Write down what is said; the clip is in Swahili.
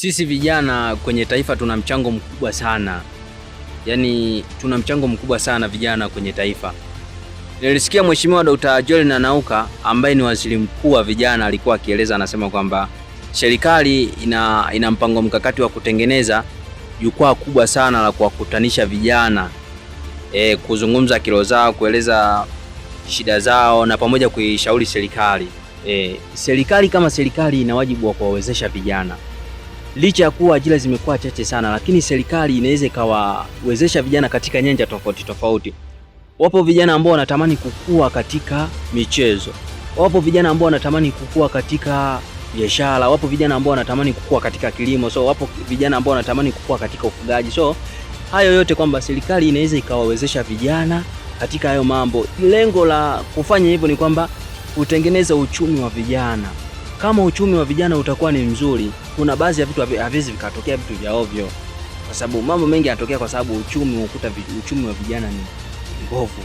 Sisi vijana kwenye taifa tuna mchango mkubwa sana, yaani tuna mchango mkubwa sana vijana kwenye taifa. Nilisikia Mheshimiwa Dr. Joel Nanauka ambaye ni waziri mkuu wa vijana alikuwa akieleza, anasema kwamba serikali ina mpango mkakati wa kutengeneza jukwaa kubwa sana la kuwakutanisha vijana, kuzungumza kero zao, kueleza shida zao na pamoja kuishauri serikali. Serikali kama serikali ina wajibu wa kuwawezesha vijana. Licha ya kuwa ajira zimekuwa chache sana, lakini serikali inaweza ikawawezesha vijana katika nyanja tofauti tofauti. Wapo vijana ambao wanatamani kukua katika michezo, wapo vijana ambao wanatamani kukua katika biashara, wapo vijana ambao wanatamani kukua katika kilimo, wapo vijana ambao wanatamani kukua katika ufugaji. Hayo yote kwamba serikali inaweza ikawawezesha vijana katika hayo mambo. Lengo la kufanya hivyo ni kwamba kutengeneza uchumi wa vijana. Kama uchumi wa vijana utakuwa ni mzuri, kuna baadhi ya vitu haviwezi vikatokea vitu vya ovyo, kwa sababu mambo mengi yanatokea kwa sababu uchumi wa vijana ni mbovu.